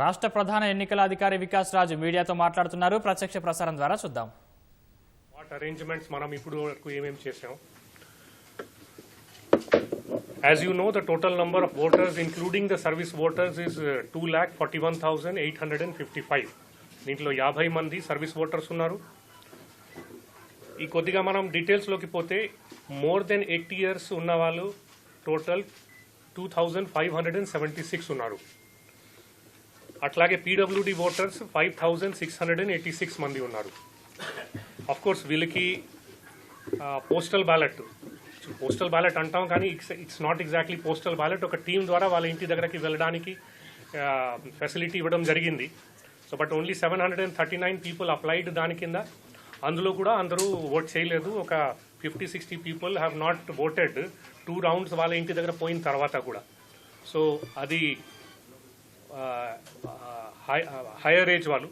రాష్ట్ర ప్రధాన ఎన్నికల అధికారి వికాస్ రాజ్ మీడియాతో మాట్లాడుతున్నారు. ప్రత్యక్ష ప్రసారం ద్వారా చూద్దాం. వాట్ అరేంజ్మెంట్స్ మనం ఇప్పుడు వరకు ఏమేమి చేసాం. As you know, the total number of voters, including the service voters, is 2,41,855. దీంట్లో 50 మంది సర్వీస్ ఓటర్స్ ఉన్నారు. ఈ కొద్దిగా మనం డీటెయిల్స్లోకి పోతే మోర్ దెన్ 80 years ఉన్న వాళ్ళు టోటల్ 2,576 ఉన్నారు. అట్లాగే పీడబ్ల్యూడి ఓటర్స్ 5,686 మంది ఉన్నారు. ఆఫ్ కోర్స్ వీళ్ళకి పోస్టల్ బ్యాలెట్ అంటాం, కానీ it's not exactly postal ballot. ఒక టీం ద్వారా వాళ్ళ ఇంటి దగ్గరకి వెళ్ళడానికి ఫెసిలిటీ ఇవ్వడం జరిగింది. So but only 739 people applied దాని కింద. అందులో కూడా అందరూ ఓట్ చేయలేదు. ఒక 50-60 people have not voted 2 rounds వాళ్ళ ఇంటి దగ్గర పోయిన తర్వాత కూడా. సో అది హైయర్ ఏజ్ వాళ్ళు.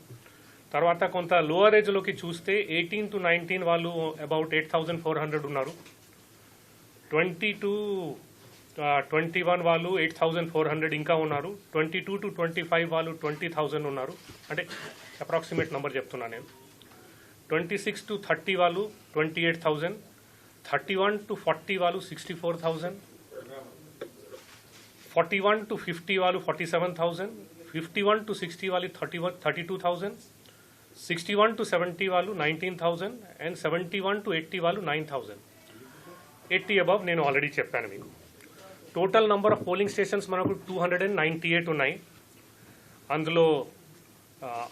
తర్వాత కొంత లోవర్ ఏజ్లోకి చూస్తే 18 to 19 వాళ్ళు అబౌట్ 8,400 ఉన్నారు. 20 to 21 వాళ్ళు 8,400 ఇంకా ఉన్నారు. 22 to 25 వాళ్ళు 20,000 ఉన్నారు. అంటే అప్రాక్సిమేట్ నెంబర్ చెప్తున్నా నేను. 26 to 30 వాళ్ళు 28,000. 31 to 40 వాళ్ళు 64,000. 41 to 50 వాళ్ళు 47,000. 51 to 60 వాళ్ళు 32,000. 61 to 70 వాళ్ళు 19,000 అండ్ 71 to 80 వాళ్ళు 9,000. 80 అబవ్ నేను ఆల్రెడీ చెప్పాను మీకు. Total number of polling stations మనకు 298 ఉన్నాయి. అందులో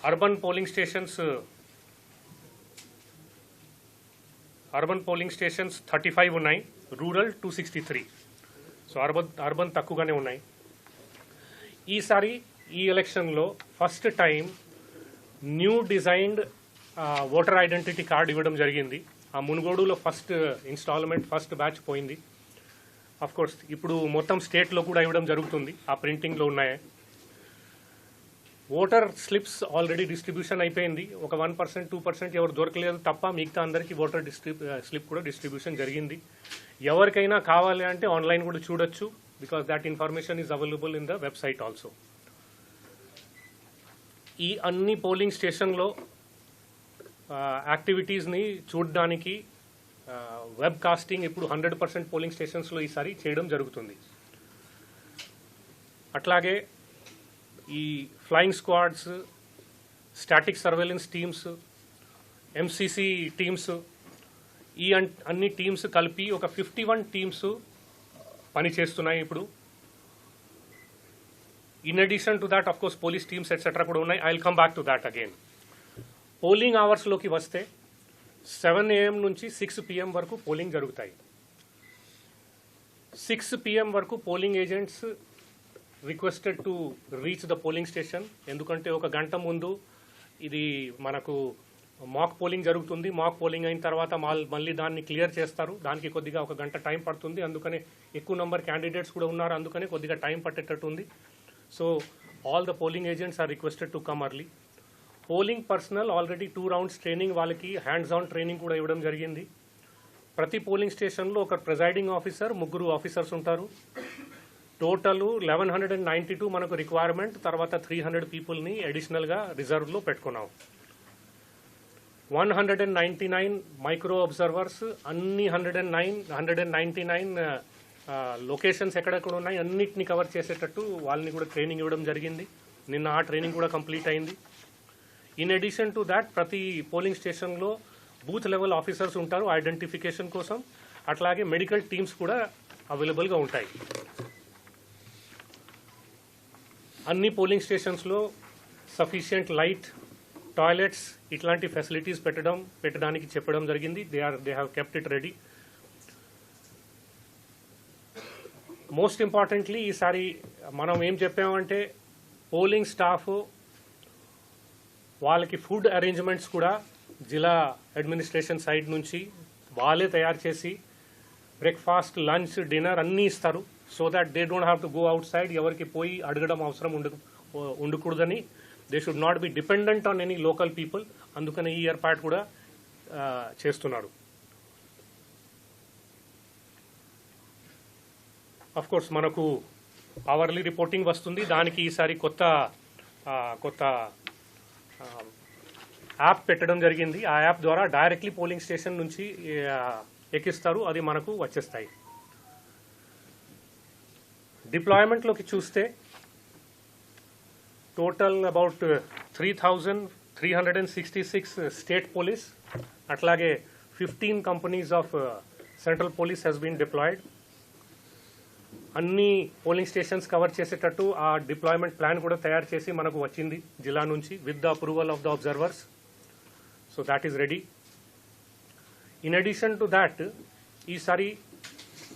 అర్బన్ పోలింగ్ స్టేషన్స్ 35 ఉన్నాయి. రూరల్ 263. సో అర్బన్ తక్కువగానే ఉన్నాయి. ఈసారి ఈ ఎలక్షన్లో first time new designed voter identity card ఇవ్వడం జరిగింది. ఆ మునుగోడులో ఫస్ట్ ఇన్స్టాల్మెంట్ ఫస్ట్ బ్యాచ్ పోయింది. కోర్స్ ఇప్పుడు మొత్తం స్టేట్లో కూడా ఇవ్వడం జరుగుతుంది. ఆ ప్రింటింగ్లో ఉన్నాయి. ఓటర్ స్లిప్స్ ఆల్రెడీ డిస్ట్రిబ్యూషన్ అయిపోయింది. ఒక 1%, 2% ఎవరు దొరకలేదు తప్ప మిగతా అందరికీ ఓటర్ స్లిప్ కూడా డిస్ట్రిబ్యూషన్ జరిగింది. ఎవరికైనా కావాలి అంటే ఆన్లైన్ కూడా చూడొచ్చు, because that information is available in the website also. ఈ అన్ని పోలింగ్ స్టేషన్లో యాక్టివిటీస్ని చూడడానికి వెబ్ కాస్టింగ్ ఇప్పుడు 100% పోలింగ్ స్టేషన్స్లో ఈసారి చేయడం జరుగుతుంది. అట్లాగే ఈ flying squads, static surveillance teams, MCC teams, ఈ అన్ని టీమ్స్ కలిపి ఒక 51 టీమ్స్ పనిచేస్తున్నాయి ఇప్పుడు. In addition to that, of course police teams etcetera కూడా ఉన్నాయి. I will come back to that again. Polling అవర్స్లోకి వస్తే 7 AM నుంచి 6 PM వరకు పోలింగ్ జరుగుతాయి. 6 PM వరకు polling agents requested to reach the polling station. ఎందుకంటే ఒక గంట ముందు ఇది మనకు మాక్ పోలింగ్ జరుగుతుంది. మాక్ పోలింగ్ అయిన తర్వాత మళ్ళీ దాన్ని క్లియర్ చేస్తారు. దానికి కొద్దిగా ఒక గంట టైం పడుతుంది. అందుకనే ఎక్కువ నెంబర్ క్యాండిడేట్స్ కూడా ఉన్నారు. అందుకనే కొద్దిగా టైం పట్టేటట్టు ఉంది. So all the polling agents are requested to come early. Polling personnel already 2 rounds training, వాళ్ళకి హ్యాండ్స్ ఆన్ ట్రైనింగ్ కూడా ఇవ్వడం జరిగింది. ప్రతి పోలింగ్ స్టేషన్లో ఒక ప్రిజైడింగ్ ఆఫీసర్, 3 ఆఫీసర్స్ ఉంటారు. టోటల్ 1192 మనకు రిక్వైర్మెంట్. తర్వాత 300 పీపుల్ని అడిషనల్గా రిజర్వ్లో పెట్టుకున్నాం. 199 మైక్రో అబ్జర్వర్స్, అన్ని 199 లొకేషన్స్ ఎక్కడెక్కడ ఉన్నాయి అన్నిటిని కవర్ చేసేటట్టు వాళ్ళని కూడా ట్రైనింగ్ ఇవ్వడం జరిగింది. నిన్న ఆ ట్రైనింగ్ కూడా కంప్లీట్ అయింది. ఇన్ అడిషన్ టు దాట్ ప్రతి పోలింగ్ స్టేషన్లో బూత్ లెవెల్ ఆఫీసర్స్ ఉంటారు ఐడెంటిఫికేషన్ కోసం. అట్లాగే మెడికల్ టీమ్స్ కూడా అవైలబుల్గా ఉంటాయి. అన్ని పోలింగ్ స్టేషన్స్లో సఫిషియంట్ లైట్, టాయిలెట్స్ ఇట్లాంటి ఫెసిలిటీస్ పెట్టడానికి చెప్పడం జరిగింది. They have kept it ready. Most importantly ఈసారి మనం ఏం చెప్పామంటే పోలింగ్ స్టాఫ్ వాళ్ళకి ఫుడ్ అరేంజ్మెంట్స్ కూడా జిల్లా అడ్మినిస్ట్రేషన్ సైడ్ నుంచి వాళ్ళే తయారు చేసి బ్రేక్ఫాస్ట్, లంచ్, డిన్నర్ అన్నీ ఇస్తారు. So that they don't have to go out side. ఎవరికి పోయి అడగడం అవసరం ఉండకూడదని. They should not be dependent on any local people. అందుకని ఈ ఏర్పాటు కూడా చేస్తున్నారు. అఫ్ కోర్స్ మనకు అవర్లీ రిపోర్టింగ్ వస్తుంది. దానికి ఈసారి కొత్త కొత్త యాప్ పెట్టడం జరిగింది. ఆ యాప్ ద్వారా డైరెక్ట్లీ పోలింగ్ స్టేషన్ నుంచి ఎక్కిస్తారు, అది మనకు వచ్చేస్తాయి. డిప్లాయ్మెంట్లోకి చూస్తే టోటల్ అబౌట్ 3,366 స్టేట్ పోలీస్, అట్లాగే 15 companies of central police has been deployed. అన్ని పోలింగ్ స్టేషన్స్ కవర్ చేసేటట్టు ఆ డిప్లాయ్మెంట్ ప్లాన్ కూడా తయారు చేసి మనకు వచ్చింది జిల్లా నుంచి with the approval of the observers. So that is ready. In addition to that ఈసారి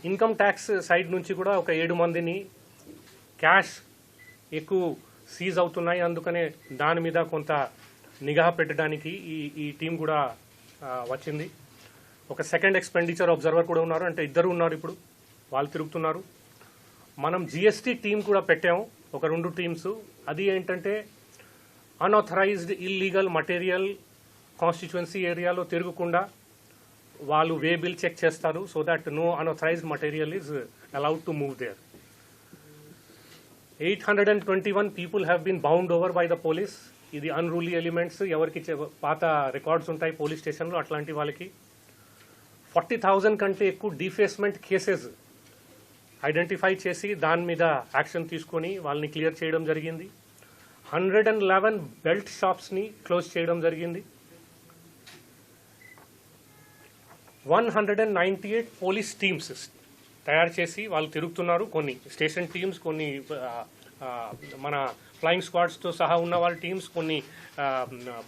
ఇన్కమ్ ట్యాక్స్ సైడ్ నుంచి కూడా ఒక 7 మందిని క్యాష్ ఎక్కువ సీజ్ అవుతున్నాయి, అందుకనే దాని మీద కొంత నిఘా పెట్టడానికి ఈ టీం కూడా వచ్చింది. ఒక సెకండ్ ఎక్స్పెండిచర్ అబ్జర్వర్ కూడా ఉన్నారు, అంటే ఇద్దరు ఉన్నారు ఇప్పుడు, వాళ్ళు తిరుగుతున్నారు. మనం జిఎస్టీ టీం కూడా పెట్టాము, ఒక 2 టీమ్స్. అది ఏంటంటే అన్ఆథరైజ్డ్ ఇల్లీగల్ మటీరియల్ కాన్స్టిట్యుయెన్సీ ఏరియాలో తిరగకుండా వాళ్ళు వే బిల్ చెక్ చేస్తారు, so that no unauthorised material is allowed to move there. 821 people have been bound over by the police. ఇది అన్రూలీ ఎలిమెంట్స్, ఎవరికి పాత రికార్డ్స్ ఉంటాయి పోలీస్ స్టేషన్లో అట్లాంటి వాళ్ళకి. 40,000 కంటే ఎక్కువ డిఫేస్మెంట్ కేసెస్ ఐడెంటిఫై చేసి దాని మీద యాక్షన్ తీసుకొని వాళ్ళని క్లియర్ చేయడం జరిగింది. 111 బెల్ట్ షాప్స్ని క్లోజ్ చేయడం జరిగింది. 198 పోలీస్ టీమ్స్ తయారు చేసి వాళ్ళు తిరుగుతున్నారు. కొన్ని స్టేషన్ టీమ్స్, కొన్ని మన ఫ్లయింగ్ స్క్వాడ్స్తో సహా ఉన్న వాళ్ళ టీమ్స్, కొన్ని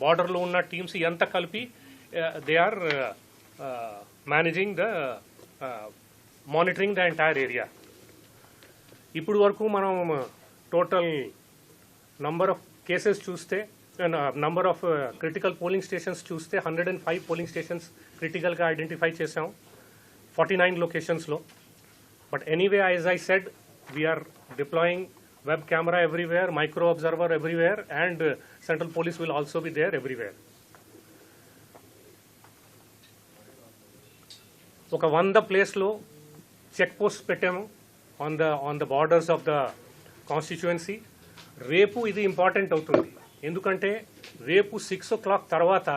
బార్డర్లో ఉన్న టీమ్స్, ఎంత కలిపి they are managing the monitoring the entire area. ఇప్పుడు వరకు మనం టోటల్ నంబర్ ఆఫ్ కేసెస్ చూస్తే, number of critical polling stations చూస్తే 105 పోలింగ్ స్టేషన్స్ క్రిటికల్గా ఐడెంటిఫై చేసాం 49 లొకేషన్స్లో. But anyway, as I said, we are deploying web camera everywhere, micro observer everywhere, and central police will also be there everywhere. ఒక 100 ప్లేస్లో check post పెట్టాము on the borders of the constituency. రేపు ఇది important అవుతుంది, ఎందుకంటే రేపు 6 o'clock తర్వాత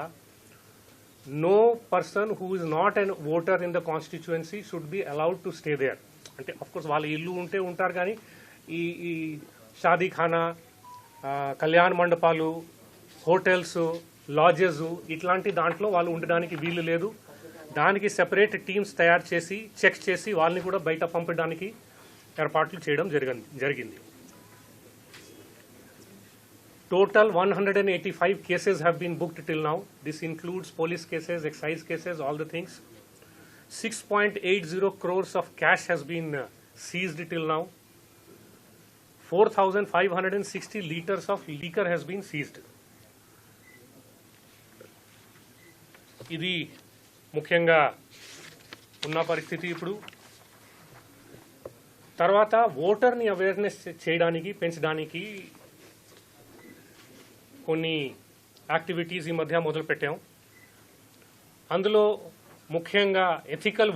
no person who is not a voter in the constituency should be allowed to stay there. అంటే అఫ్కోర్స్ వాళ్ళ ఇల్లు ఉంటే ఉంటారు, కానీ ఈ షాదీఖానా, కళ్యాణ మండపాలు, హోటల్స్, లాడ్జెస్ ఇట్లాంటి దాంట్లో వాళ్ళు ఉండడానికి వీలు లేదు. దానికి సెపరేట్ టీమ్స్ తయారు చేసి చెక్ చేసి వాళ్ళని కూడా బయట పంపడానికి ఏర్పాట్లు చేయడం జరిగింది. Total 185 cases have been booked till now. This includes police cases, excise cases, all the things. 6.80 crores of cash has been seized till now. 4,560 liters of liquor has been seized. ఇది ముఖ్యంగా ఉన్న పరిస్థితి. ఇప్పుడు తర్వాత ఓటర్ని అవేర్నెస్ చేయడానికి, పెంచడానికి కొన్ని activities ఈ మధ్య మొదలు పెట్టాం. అందులో ముఖ్యంగా ఎథికల్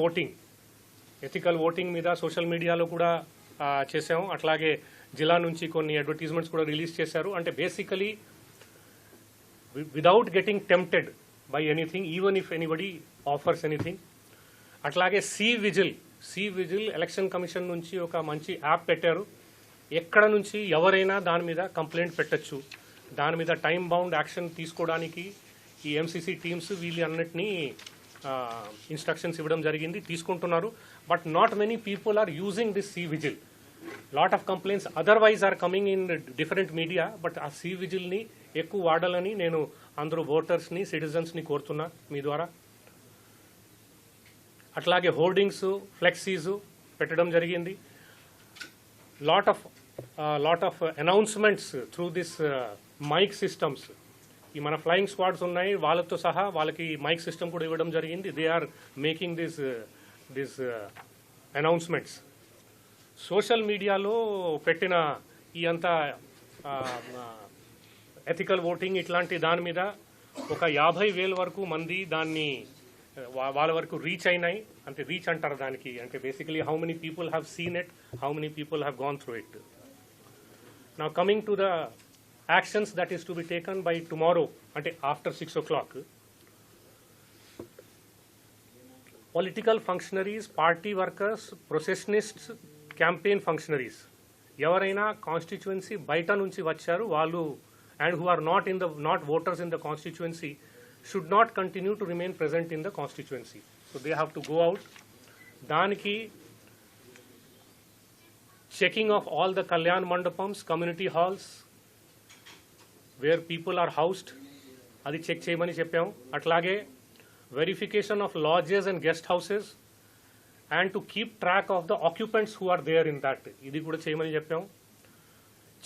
ఓటింగ్ మీద సోషల్ మీడియాలో కూడా చేసాం. అట్లాగే జిల్లా నుంచి కొన్ని అడ్వర్టైజ్మెంట్స్ కూడా రిలీజ్ చేశారు. అంటే basically without getting tempted by anything, even if anybody offers anything. అట్లాగే సి విజిల్ ఎలక్షన్ కమిషన్ నుంచి ఒక మంచి యాప్ పెట్టారు. ఎక్కడ నుంచి ఎవరైనా దాని మీద కంప్లైంట్ పెట్టచ్చు. దాని మీద టైం బౌండ్ యాక్షన్ తీసుకోవడానికి ఈ ఎంసీసీ టీమ్స్ వీళ్ళు అన్నిటినీ ఇన్స్ట్రక్షన్స్ ఇవ్వడం జరిగింది, తీసుకుంటున్నారు. But not many people are using this C vigil. Lot of complaints otherwise are coming in different media, but ఆ సి విజిల్ని ఎక్కువ వాడాలని నేను అందరూ ఓటర్స్ని, సిటిజన్స్ని కోరుతున్నా మీ ద్వారా. అట్లాగే హోర్డింగ్స్, ఫ్లెక్సీస్ పెట్టడం జరిగింది. Lot of announcements through this mic systems. ఈ మన ఫ్లయింగ్ స్క్వాడ్స్ ఉన్నాయి, వాళ్ళతో సహా వాళ్ళకి మైక్ సిస్టమ్ కూడా ఇవ్వడం జరిగింది. They are making this announcements. Social మీడియాలో పెట్టిన ఈ అంతా ఎథికల్ ఓటింగ్ ఇట్లాంటి దాని మీద ఒక 50,000 వరకు మంది దాన్ని వాళ్ళ వరకు రీచ్ అయినాయి. అంటే రీచ్ అంటారు దానికి, అంటే basically how many people have seen it, how many people have gone through it. Now coming to the actions that is to be taken by tomorrow, ante after 6 o'clock. Political functionaries, party workers, processionists, campaign functionaries, ఎవరైనా constituency బయట నుంచి వచ్చారు వాళ్ళు and who are not voters in the constituency should not continue to remain present in the constituency. So they have to go out. దానికి checking of all the Kalyan Mandapams, community halls where people are housed, అది check చేయమని చెప్పాము. అట్లాగే verification of lodges and guest houses and to keep track of the occupants who are there in that, ఇది కూడా చేయమని చెప్పాము.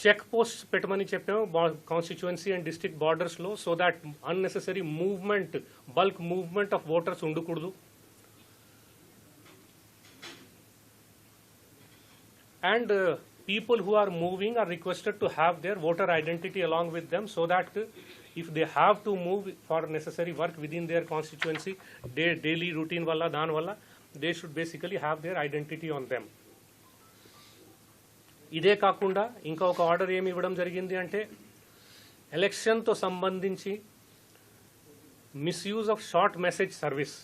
Check post పెట్టమని చెప్పాము కాన్స్టిట్యుయెన్సీ అండ్ డిస్ట్రిక్ట్ బార్డర్స్లో, so that unnecessary movement, bulk movement of voters ఉండకూడదు. And people who are moving are requested to have their voter identity along with them, so that if they have to move for necessary work within their constituency, daily routine walla dan walla, they should basically have their identity on them. ఇదే కాకుండా ఇంకా ఒక order ఏమి ఇవ్వడం జరిగింది అంటే ఎలక్షన్తో సంబంధించి misuse of short message service,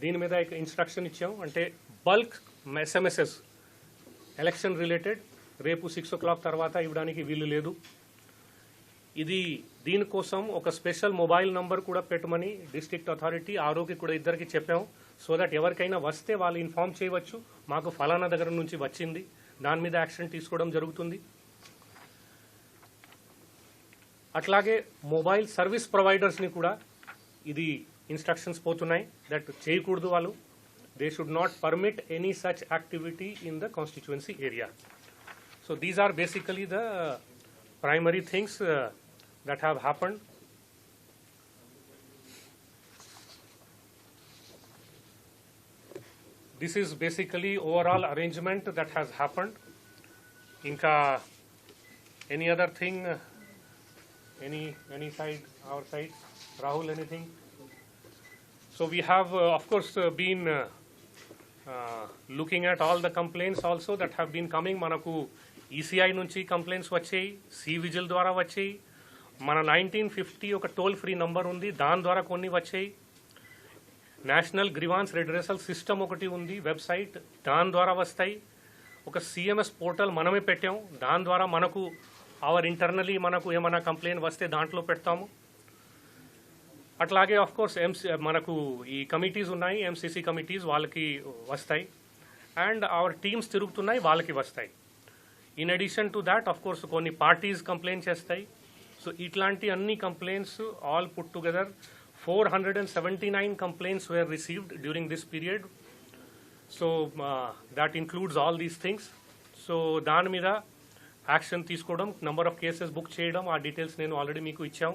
దీని మీద ఇన్స్ట్రక్షన్ ఇచ్చాం. అంటే బల్క్ ఎస్ఎంఎస్ఎస్ ఎలక్షన్ రిలేటెడ్ రేపు 6 o'clock తర్వాత ఇవ్వడానికి వీలు లేదు. దీనికోసం ఒక స్పెషల్ మొబైల్ నంబర్ కూడా పెట్టమని డిస్ట్రిక్ట్ అథారిటీ, ఆర్ఓకి కూడా ఇద్దరికి చెప్పాం. సో దట్ ఎవరికైనా వస్తే వాళ్ళు ఇన్ఫార్మ్ చేయవచ్చు, మాకు ఫలానా దగ్గర నుంచి వచ్చింది, దాని మీద యాక్షన్ తీసుకోవడం జరుగుతుంది. అట్లాగే మొబైల్ సర్వీస్ ప్రొవైడర్స్ని కూడా ఇది ఇన్స్ట్రక్షన్స్ పోతున్నాయి దట్ చేయకూడదు వాళ్ళు. They should not permit any such activity in the constituency area. So these are basically the primary things that have happened. This is basically overall arrangement that has happened. Inka any other thing, any side, our side, Rahul, anything? So we have of course been looking at all the complaints also that have been coming. Manaku ECI nunchi complaints vachayi, C-Vigil dwara vachayi, మన 1950 ఒక toll free number ఉంది, దాని ద్వారా కొన్ని వచ్చాయి. National grievance redressal system ఒకటి ఉంది website, దాని ద్వారా వస్తాయి. ఒక సిఎంఎస్ పోర్టల్ మనమే పెట్టాం, దాని ద్వారా మనకు ఇంటర్నలీ మనకు ఏమైనా కంప్లైంట్ వస్తే దాంట్లో పెడతాము. అట్లాగే ఆఫ్ కోర్స్ మనకు ఈ కమిటీస్ ఉన్నాయి, ఎంసీసీ కమిటీస్, వాళ్ళకి వస్తాయి. అండ్ అవర్ టీమ్స్ తిరుగుతున్నాయి, వాళ్ళకి వస్తాయి. In addition to that of course కొన్ని పార్టీస్ కంప్లైంట్ చేస్తాయి. So itlanti anni complaints all put together 479 complaints were received during this period. So that includes all these things. So dani mida action తీసుకొడం, number of cases book చేయడం, ఆ details నేను already మీకు ఇచ్చాం.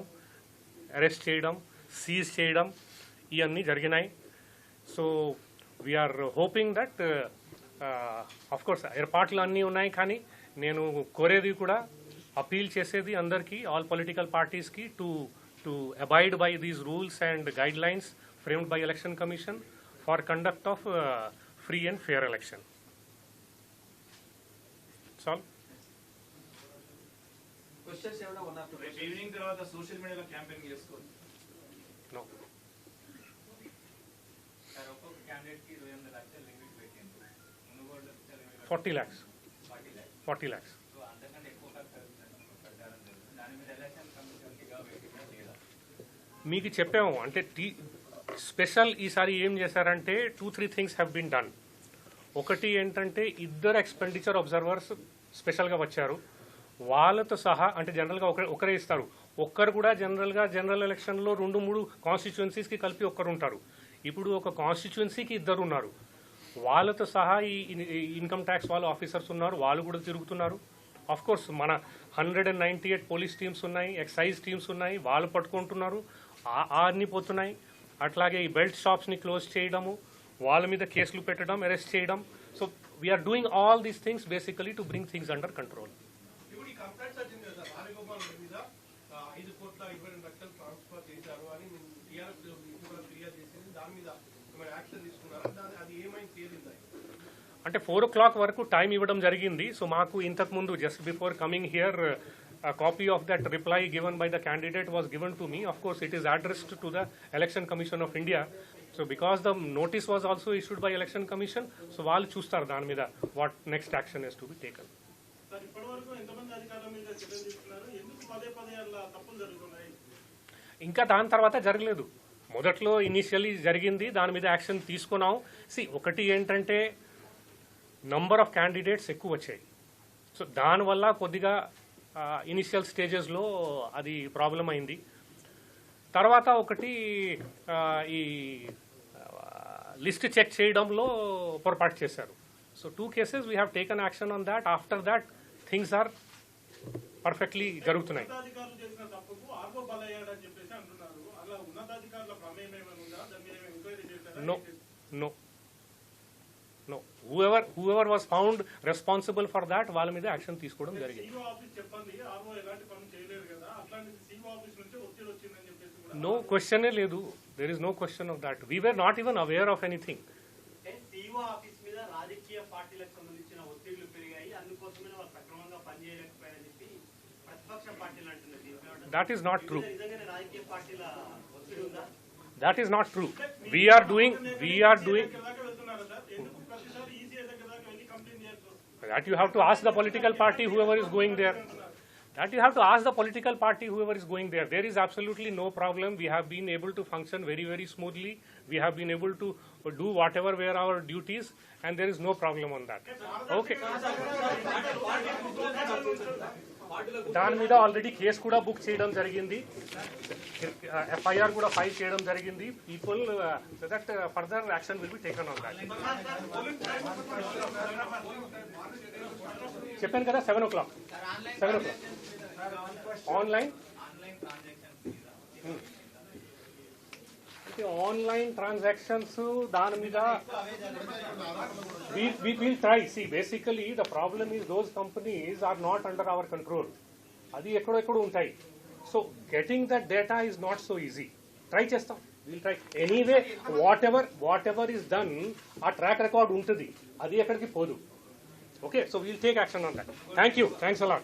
Arrest చేయడం, seize చేయడం, ఇవన్నీ జరిగినాయి. So we are hoping that of course ఏర్పాట్లు అన్నీ ఉన్నాయి, కానీ నేను కోరేది కూడా, అపీల్ చేసేది అందరికీ, ఆల్ పొలిటికల్ పార్టీస్కి to abide by these rules and guidelines framed by election commission for conduct of free and fair election. సాల్ ఈవినింగ్ తర్వాత సోషల్ మీడియాలో క్యాంపెయిన్ చేసుకోవచ్చు. నో, సార్ ఒక్కొక్క క్యాండిడేట్కి 200 లక్షలు లిమిట్ పెట్టింది. 40 lakhs. 40 lakhs. మీకు చెప్పాము అంటే స్పెషల్ ఈసారి ఏం చేశారంటే 2-3 థింగ్స్ హ్యావ్ బీన్ డన్. ఒకటి ఏంటంటే ఇద్దరు ఎక్స్పెండిచర్ అబ్జర్వర్స్ స్పెషల్గా వచ్చారు, వాళ్ళతో సహా. అంటే జనరల్గా ఒకరే ఇస్తారు, ఒక్కరు కూడా జనరల్ ఎలక్షన్లో 2-3 కాన్స్టిట్యుయెన్సీస్కి కలిపి ఒక్కరు ఉంటారు. ఇప్పుడు ఒక కాన్స్టిట్యుయెన్సీకి ఇద్దరు ఉన్నారు, వాళ్ళతో సహా ఈ ఇన్కమ్ ట్యాక్స్ వాళ్ళు ఆఫీసర్స్ ఉన్నారు, వాళ్ళు కూడా తిరుగుతున్నారు. ఆఫ్ కోర్స్ మన 198 పోలీస్ టీమ్స్ ఉన్నాయి, ఎక్సైజ్ టీమ్స్ ఉన్నాయి, వాళ్ళు పట్టుకుంటున్నారు, అన్నీ పోతున్నాయి. అట్లాగే ఈ బెల్ట్ షాప్స్ని క్లోజ్ చేయడము, వాళ్ళ మీద కేసులు పెట్టడం, అరెస్ట్ చేయడం. So we are doing all these things basically to bring things under control. అంటే 4 o'clock వరకు టైం ఇవ్వడం జరిగింది. సో మాకు ఇంతకుముందు just before coming here a copy of that reply given by the candidate was given to me. Of course, it is addressed to the Election Commission of India. So because the notice was also issued by Election Commission, so వాళ్ళు చూస్తారు దాని మీద what next action is to be taken. Sir ఇప్పటివరకు ఎంతమంది అధికారుల మీద చర్యలు తీసుకున్నారు? ఎందుకు పదే పదే అలా తప్పులు జరుగుతున్నాయి? ఇంకా దాని తర్వాత జరగలేదు. మొదట్లో ఇనిషియల్లీ జరిగింది, దాని మీద యాక్షన్ తీసుకున్నాం. ఒకటి ఏంటంటే నంబర్ ఆఫ్ క్యాండిడేట్స్ ఎక్కువ వచ్చాయి. సో దానివల్ల కొద్దిగా ఇనిషియల్ స్టేజెస్లో అది ప్రాబ్లం అయింది. తర్వాత ఒకటి ఈ లిస్ట్ చెక్ చేయడంలో పొరపాటు చేశారు. So 2 cases we have taken action on that. After that things are perfectly జరుగుతున్నాయి. ఉన్నతాధికారులు చేసిన తప్పుకు ఆర్వో బలయ్యాడని చెప్పేసి అంటున్నారు. అలా ఉన్నతాధికారుల ప్రమేయం ఏమైనా ఉందా? దాని మీద ఎంక్వైరీ చేశారా? No. Whoever was found responsible for that, వాళ్ళ మీద యాక్షన్ తీసుకోవడం జరిగింది. సీఓ ఆఫీస్ చెప్పండి, ఆర్వో ఎలాంటి పనులు చేయలేదు కదా, అట్లాంటిది సీఓ ఆఫీస్ నుంచి ఒత్తిడి వచ్చిందని చెప్పేసి కూడా No క్వశ్చనే లేదు. There is no question of that. We were not even aware of anything. CO office మీద రాజకీయ పార్టీలకు సంబంధించిన ఒత్తిళ్లు పెరిగాయి, అందుకోసమే వాళ్ళు సక్రమంగా పనిచేయలేకపోయారని చెప్పి ప్రతిపక్ష పార్టీలు అంటున్నారు. That is not true. నిజంగానే రాజకీయ పార్టీల ఒత్తిడి ఉందా? That is not true. We are doing దాకా వెళ్తున్నారు సార్. ఎందుకు ప్రతిసారి ఈసీఐ దగ్గర దాకా వెళ్ళి కంప్లైంట్ చేయాల్సి? that. You have to ask the political party whoever is going there. That you have to ask the political party whoever is going there. There is absolutely no problem. We have been able to function very, very smoothly. We have been able to do whatever were our duties, and there is no problem on that. Okay. దాని మీద already case కూడా book చేయడం జరిగింది, FIR కూడా file చేయడం జరిగింది. People that further action will be taken on that. చెప్పాను కదా 7 o'clock. ఆన్లైన్ ఆన్లైన్ ట్రాన్సాక్షన్స్ దాని మీద we will try. See, basically the problem is those companies are not under our control. అది ఎక్కడెక్కడ ఉంటాయి. So getting that data is not so easy. Try చేస్తాం. We'll try. Anyway, whatever is done, ఆ track record ఉంటుంది, అది ఎక్కడికి పోదు. Okay, so we'll take action on that. Thank you. Thanks a lot.